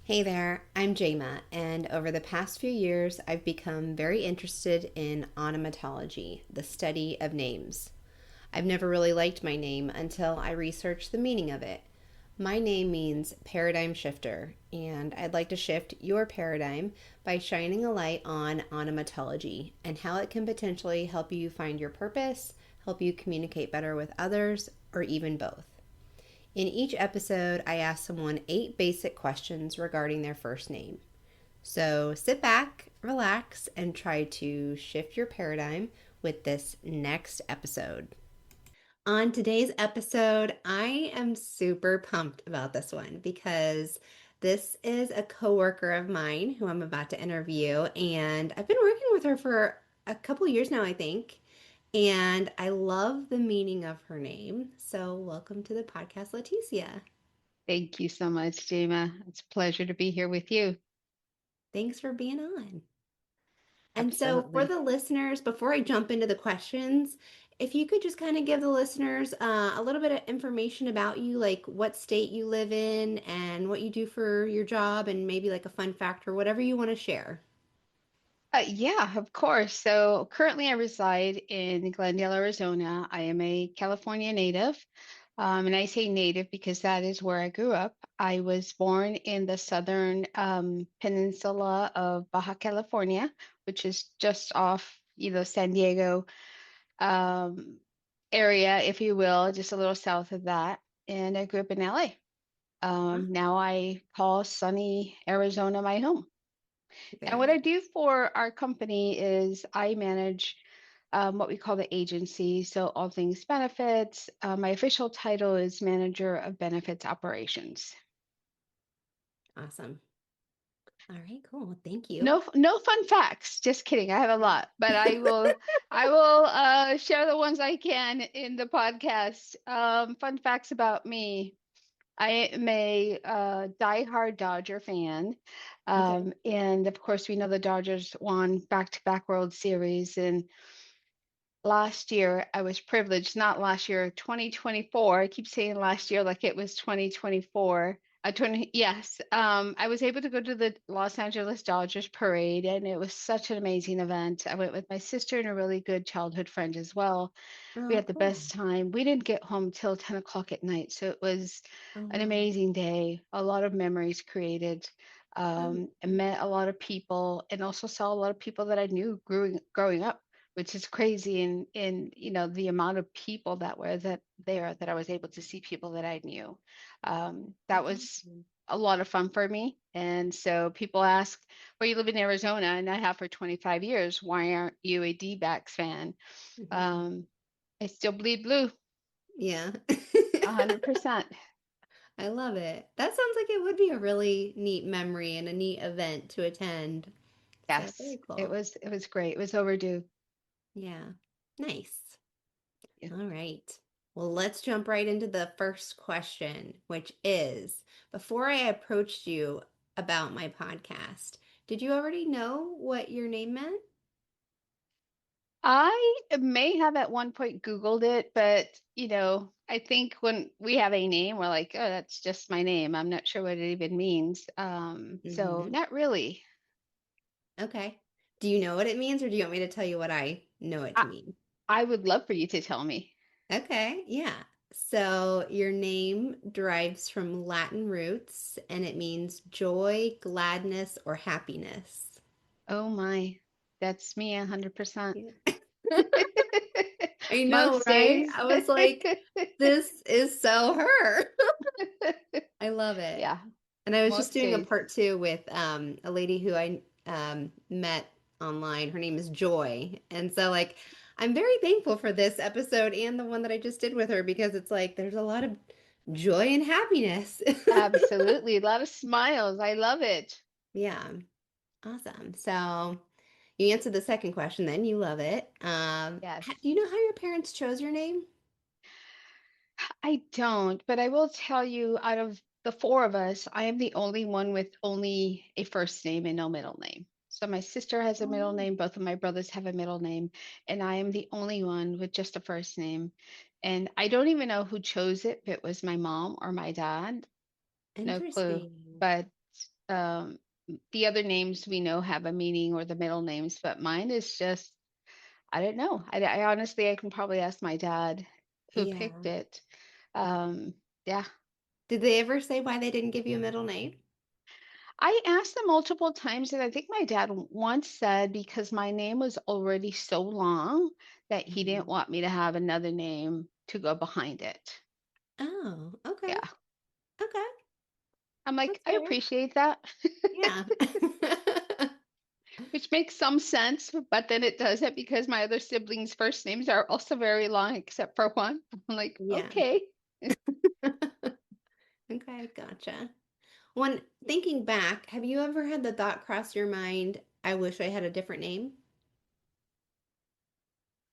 Hey there, I'm Jama, and over the past few years, I've become very interested in onomatology, the study of names. I've never really liked my name until I researched the meaning of it. My name means paradigm shifter, and I'd like to shift your paradigm by shining a light on onomatology and how it can potentially help you find your purpose, help you communicate better with others, or even both. In each episode, I ask someone 8 basic questions regarding their first name. So sit back, relax, and try to shift your paradigm with this next episode. On today's episode, I am super pumped about this one because this is a coworker of mine who I'm about to interview, and I've been working with her for a couple years now, I think. And I love the meaning of her name. So, welcome to the podcast, Leticia. Thank you so much, Jema. It's a pleasure to be here with you. Thanks for being on. And so, for Absolutely. the listeners, before I jump into the questions, if you could just kind of give the listeners a little bit of information about you, like what state you live in and what you do for your job, and maybe like a fun fact or whatever you want to share. Yeah, of course. So currently I reside in Glendale, Arizona. I am a California native. And I say native because that is where I grew up. I was born in the southern peninsula of Baja California, which is just off, San Diego um, area, if you will, just a little south of that. And I grew up in LA. Awesome. Now I call sunny Arizona my home. And what Very I do for our company is I manage what we call the agency. So all things benefits. My official title is Manager of Benefits Operations. awesome. All right, cool. Thank you. No fun facts. Just kidding. I have a lot, but I will share the ones I can in the podcast. Fun facts about me. I am a diehard Dodger fan. Okay. And of course, we know the Dodgers won back-to-back World Series. And last year, I was privileged, not last year, 2024. I keep saying last year like it was 2024. Yes. I was able to go to the Los Angeles Dodgers parade, and it was such an amazing event. I went with my sister and a really good childhood friend as well. We Oh, had the cool. best time. We didn't get home till 10 o'clock at night. So it was Oh, an wow. amazing day, a lot of memories created. Oh, I met a lot of people and also saw a lot of people that I knew growing up, which is crazy. And the amount of people that were that there that I was able to see people that I knew. That that's was awesome. a lot of fun for me. And so people ask, well, you live in Arizona, and I have for 25 years. Why aren't you a D-backs fan? Mhm. Um, I still bleed blue, Yeah. 100%. I love it. That sounds like it would be a really neat memory and a neat event to attend. So Yes, very it cool. was it was great. It was overdue. Yeah. Nice. Yeah. All right. Well, let's jump right into the first question, which is, before I approached you about my podcast, did you already know what your name meant? I may have at one point Googled it, but I think when we have a name, we're like, oh, that's just my name. I'm not sure what it even means. So Hmm. not really. Okay. Do you know what it means, or do you want me to tell you what I know it to I mean? I would love for you to tell me. Okay, yeah. So your name derives from Latin roots and it means joy, gladness, or happiness. Oh my, that's me 100%. Yeah. I know, Most right? days. I was like, this is so her. I love it. Yeah, And I was just most doing a days. part two with a lady who I met online. Her name is Joy. And so, like, I'm very thankful for this episode and the one that I just did with her because it's like there's a lot of joy and happiness. Absolutely. A lot of smiles. I love it. Yeah, awesome. So, you answered the second question then. You love it. Yes. Do you know how your parents chose your name? I don't, but I will tell you, out of the four of us, I am the only one with only a first name and no middle name. So my sister has a middle Oh, name, both of my brothers have a middle name, and I am the only one with just a first name. And I don't even know who chose it, if it was my mom or my dad. No clue. interesting. But Um, the other names we know have a meaning or the middle names, but mine is just, I don't know. I honestly, I can probably ask my dad who picked Yeah. it. Um, yeah. Did they ever say why they didn't give you a middle name? I asked them multiple times, and I think my dad once said because my name was already so long that he didn't Mhm. want me to have another name to go behind it. Oh, okay. Yeah. Okay. I'm like, That's I fair. appreciate that, Yeah. which makes some sense, but then it doesn't because my other siblings' first names are also very long, except for one. I'm like, Yeah. okay. Okay, gotcha. When thinking back, have you ever had the thought cross your mind, I wish I had a different name?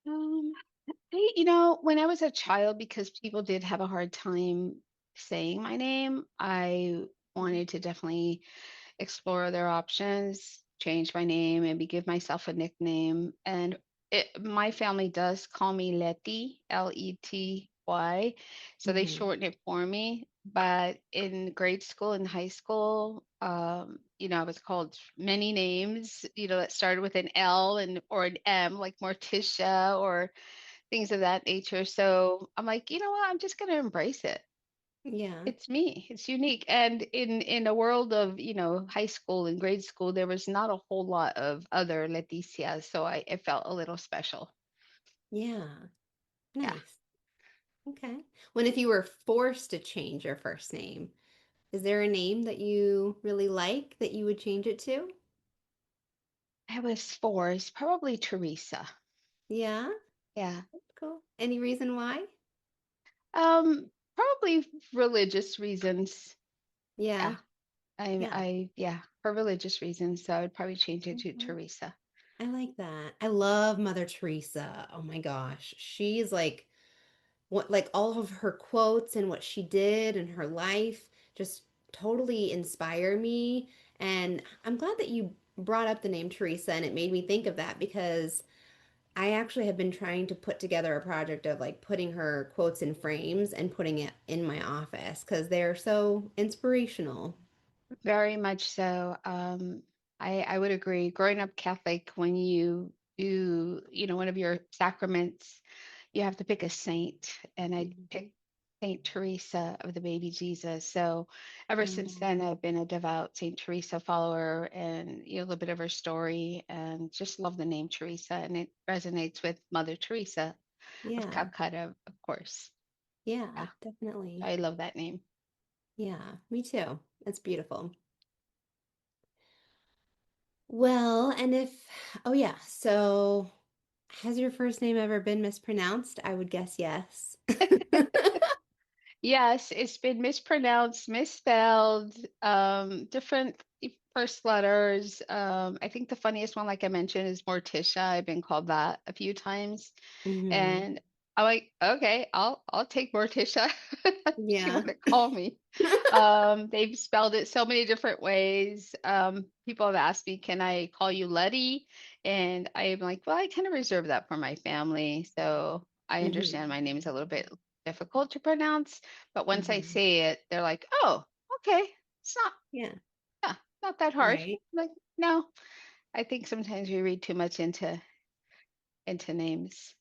Um, when I was a child, because people did have a hard time saying my name, I Mhm. wanted to definitely explore other options, change my name, maybe give myself a nickname. And my family does call me Leti, Lety. So they Mhm. shorten it for me. But in grade school and high school, I was called many names, that started with an L and or an M, like Morticia or things of that nature. So I'm like, you know what? I'm just going to embrace it. Yeah. It's me. It's unique. And in a world of, high school and grade school, there was not a whole lot of other Leticias, so it felt a little special. Yeah. Yeah. Nice. Okay. When if you were forced to change your first name, is there a name that you really like that you would change it to? I was four. It's probably Teresa. Yeah. Yeah. Cool. Any reason why? Probably religious reasons. Yeah. Yeah. Yeah. Yeah, for religious reasons. So I would probably change it to Okay. Teresa. I like that. I love Mother Teresa. Oh my gosh. She's like what like all of her quotes and what she did in her life just totally inspire me. And I'm glad that you brought up the name Teresa and it made me think of that because I actually have been trying to put together a project of like putting her quotes in frames and putting it in my office because they're so inspirational. Very much so. I would agree. Growing up Catholic, when you do, one of your sacraments, you have to pick a saint, and I Mhm. picked Saint Teresa of the Baby Jesus. So ever since Um, then, I've been a devout Saint Teresa follower, and a little bit of her story, and just love the name Teresa, and it resonates with Mother Teresa of yeah, Calcutta, of course. yeah, Yeah, definitely. I love that name. Yeah, me too. It's beautiful. Well, and if, oh yeah, so has your first name ever been mispronounced? I would guess yes. Yes, it's been mispronounced, misspelled, different first letters. I think the funniest one, like I mentioned, is Morticia. I've been called that a few times. Hmm. And I'm like, okay, I'll take Morticia if you Yeah. want to call me. They've spelled it so many different ways. People have asked me, can I call you Letty? And I'm like, well, I kind of reserve that for my family. So I understand Hmm. my name is a little bit difficult to pronounce, but once I Hmm. say it, they're like, oh, okay, it's not, Yeah. yeah, not that hard. Right. Like, no, I think sometimes we read too much into names.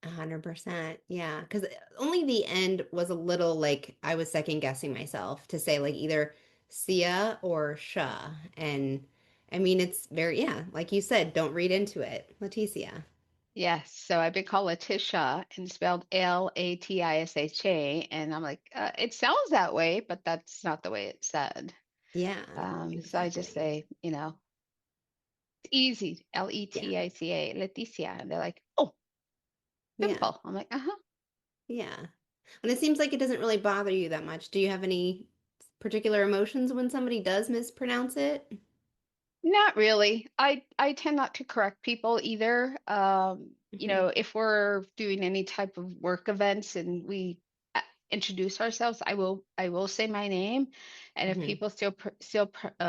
100%. Yeah. Because only the end was a little like I was second guessing myself to say like either Sia or Sha. And I mean, it's very, yeah, like you said, don't read into it. Leticia. Yes, so I've been called Letitia and spelled Latisha, and I'm like, it sounds that way, but that's not the way it's said. Yeah, So I just exactly. say, it's easy, Yeah. Leticia, and they're like, oh, Yeah. simple. I'm like, uh-huh. Yeah. And it seems like it doesn't really bother you that much. Do you have any particular emotions when somebody does mispronounce it? Not really. I tend not to correct people either. Hmm. If we're doing any type of work events and we introduce ourselves, I will say my name, and if Hmm. people still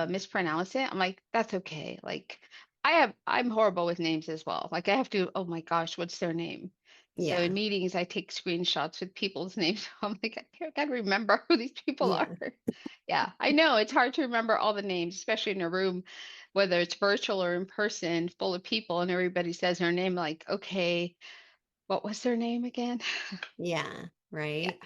mispronounce it, I'm like, that's okay. Like I'm horrible with names as well. Like I have to, oh my gosh, what's their name? So in Yeah. meetings, I take screenshots with people's names. I'm like, I gotta remember who these people are. Yeah. Yeah, I know it's hard to remember all the names, especially in a room, whether it's virtual or in person, full of people, and everybody says their name. Like, okay, what was their name again? Yeah. Yeah, Right.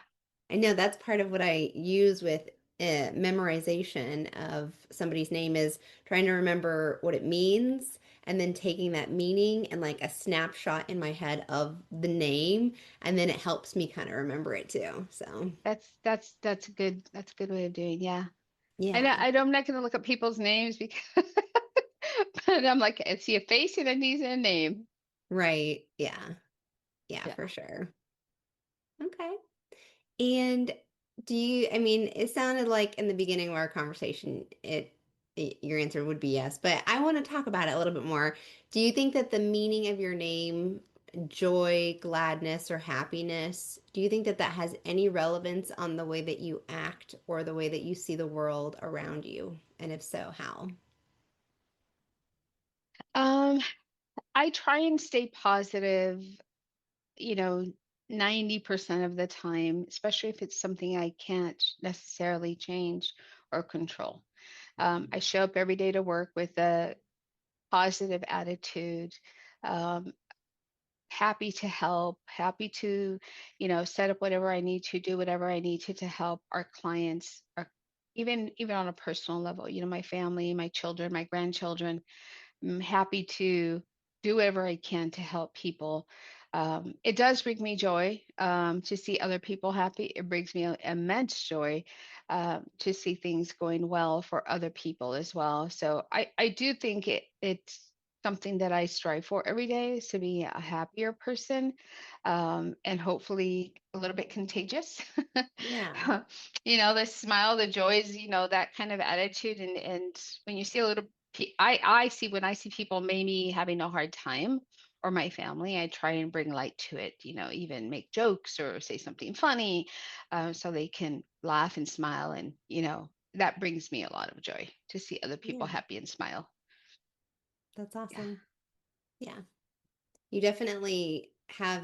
I know that's part of what I use with memorization of somebody's name is trying to remember what it means and then taking that meaning and like a snapshot in my head of the name and then it helps me kind of remember it too. So, that's a good way of doing. Yeah, yeah. I'm not gonna look up people's names because, but I'm like, I see a face and a knees and a name. Right. Yeah. Yeah, Yeah. for sure. Okay. And I mean, it sounded like in the beginning of our conversation, your answer would be yes, but I want to talk about it a little bit more. Do you think that the meaning of your name, joy, gladness, or happiness, do you think that that has any relevance on the way that you act or the way that you see the world around you? And if so, how? Um, I try and stay positive, you know, 90% of the time, especially if it's something I can't necessarily change or control. I show up every day to work with a positive attitude, um, happy to help, happy to, set up whatever I need to do, whatever I need to help our clients, or even on a personal level, my family, my children, my grandchildren. I'm happy to do whatever I can to help people. It does bring me joy to see other people happy. It brings me immense joy to see things going well for other people as well. So I do think it's something that I strive for every day is to be a happier person, and hopefully a little bit contagious. Yeah. The smile, the joys, that kind of attitude. And when you see a little I see when I see people maybe having a hard time or my family, I try and bring light to it, even make jokes or say something funny so they can laugh and smile. And, that brings me a lot of joy to see other people Yeah. happy and smile. That's Yeah. awesome. Yeah. You definitely have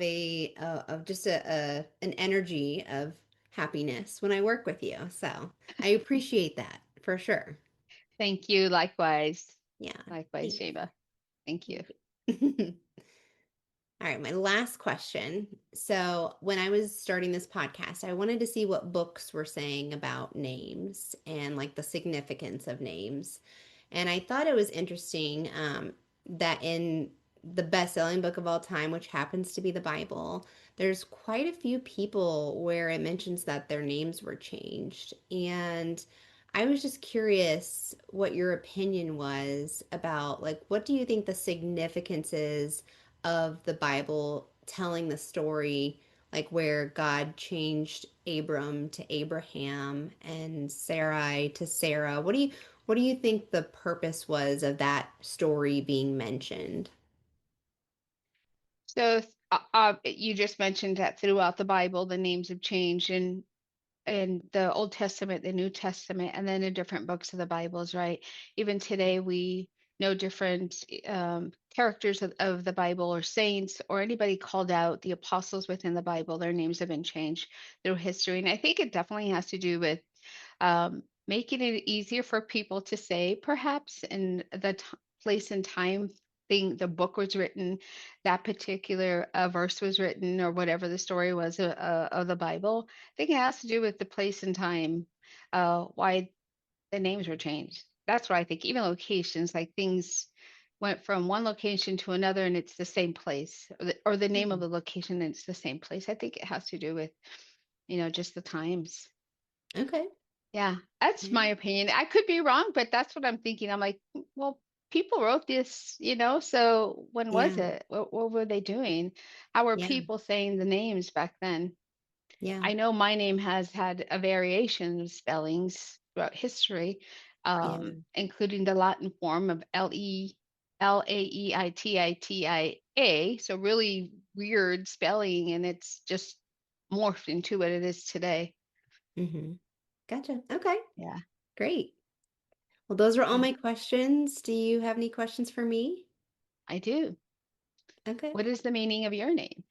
of just an energy of happiness when I work with you. So I appreciate that for sure. Thank you. Likewise. Yeah. Likewise, Thanks. Sheba. Thank you. Thank All right, my last question. So, when I was starting this podcast, I wanted to see what books were saying about names and like the significance of names. And I thought it was interesting that in the best-selling book of all time, which happens to be the Bible, there's quite a few people where it mentions that their names were changed. And I was just curious what your opinion was about like what do you think the significance is of the Bible telling the story like where God changed Abram to Abraham and Sarai to Sarah. What do you think the purpose was of that story being mentioned? So, you just mentioned that throughout the Bible, the names have changed, and the Old Testament, the New Testament, and then in different books of the Bibles, right? Even today, we know different characters of the Bible or saints or anybody called out, the apostles within the Bible, their names have been changed through history. And I think it definitely has to do with making it easier for people to say, perhaps, in the place and time thing the book was written, that particular verse was written, or whatever the story was of the Bible. I think it has to do with the place and time, why the names were changed. That's what I think. Even locations, like things went from one location to another and it's the same place, or the name of Hmm. the location and it's the same place. I think it has to do with, just the times. Okay. Yeah, that's Yeah. my opinion. I could be wrong, but that's what I'm thinking. I'm like, well, people wrote this, so when was Yeah. it? What were they doing? How were Yeah. people saying the names back then? Yeah. I know my name has had a variation of spellings throughout history, Yeah. including the Latin form of Laeititia. So really weird spelling, and it's just morphed into what it is today. Mm-hmm. Gotcha. Okay. Yeah, Great. Well, those are all yeah, my questions. Do you have any questions for me? I do. Okay. What is the meaning of your name?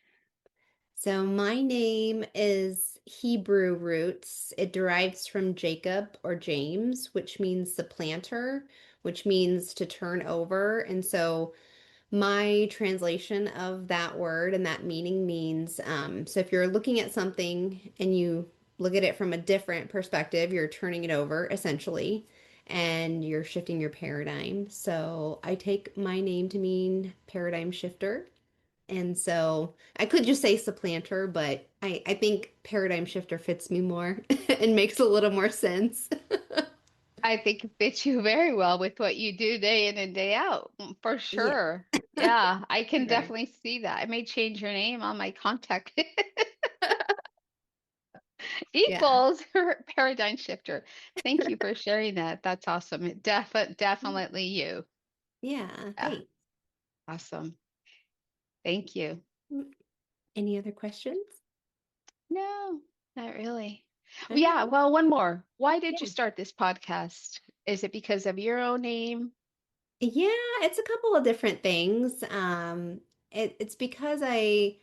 So my name is Hebrew roots. It derives from Jacob or James, which means the planter, which means to turn over. And so my translation of that word and that meaning means so if you're looking at something and you look at it from a different perspective, you're turning it over essentially, and you're shifting your paradigm. So I take my name to mean paradigm shifter. And so I could just say supplanter, but I think paradigm shifter fits me more and makes a little more sense. I think it fits you very well with what you do day in and day out, for Yeah, sure. Yeah, I can right. definitely see that. I may change your name on my contact Yeah. equals paradigm shifter. Thank you for sharing that. That's awesome. Definitely you. Yeah, Yeah, thanks. awesome. Thank you. Any other questions? No, not really. All Yeah, right. well, one more. Why did you Yeah. start this podcast? Is it because of your own name? Yeah, it's a couple of different things. It's because I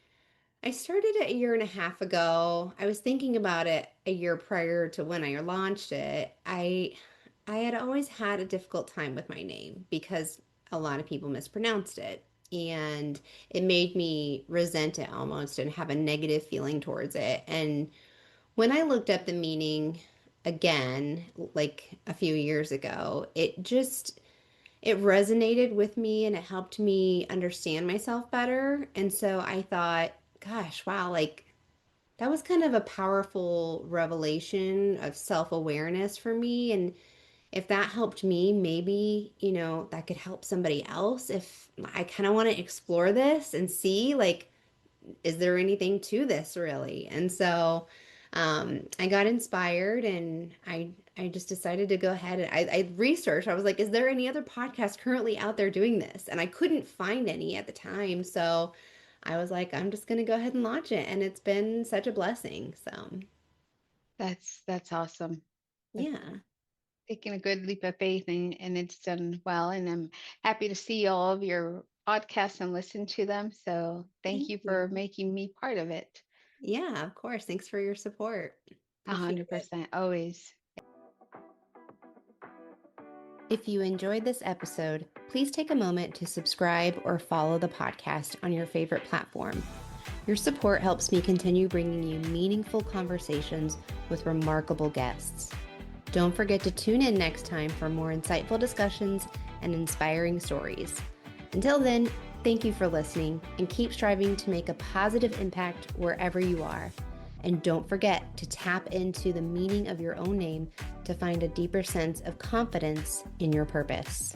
started it a year and a half ago. I was thinking about it a year prior to when I launched it. I had always had a difficult time with my name because a lot of people mispronounced it. And it made me resent it almost and have a negative feeling towards it. And when I looked up the meaning again, like a few years ago, it resonated with me and it helped me understand myself better. And so I thought, gosh, wow, like that was kind of a powerful revelation of self-awareness for me. And if that helped me, maybe, that could help somebody else. If I kind of want to explore this and see, like, is there anything to this really? And so I got inspired and I just decided to go ahead and I researched. I was like, is there any other podcast currently out there doing this? And I couldn't find any at the time. So I was like, I'm just going to go ahead and launch it. And it's been such a blessing. So That's awesome. That's yeah, taking a good leap of faith and it's done well. And I'm happy to see all of your podcasts and listen to them. So thank thank you for you. making me part of it. Yeah, of course. Thanks for your support. Appreciate it. 100% always. If you enjoyed this episode, please take a moment to subscribe or follow the podcast on your favorite platform. Your support helps me continue bringing you meaningful conversations with remarkable guests. Don't forget to tune in next time for more insightful discussions and inspiring stories. Until then, thank you for listening and keep striving to make a positive impact wherever you are. And don't forget to tap into the meaning of your own name to find a deeper sense of confidence in your purpose.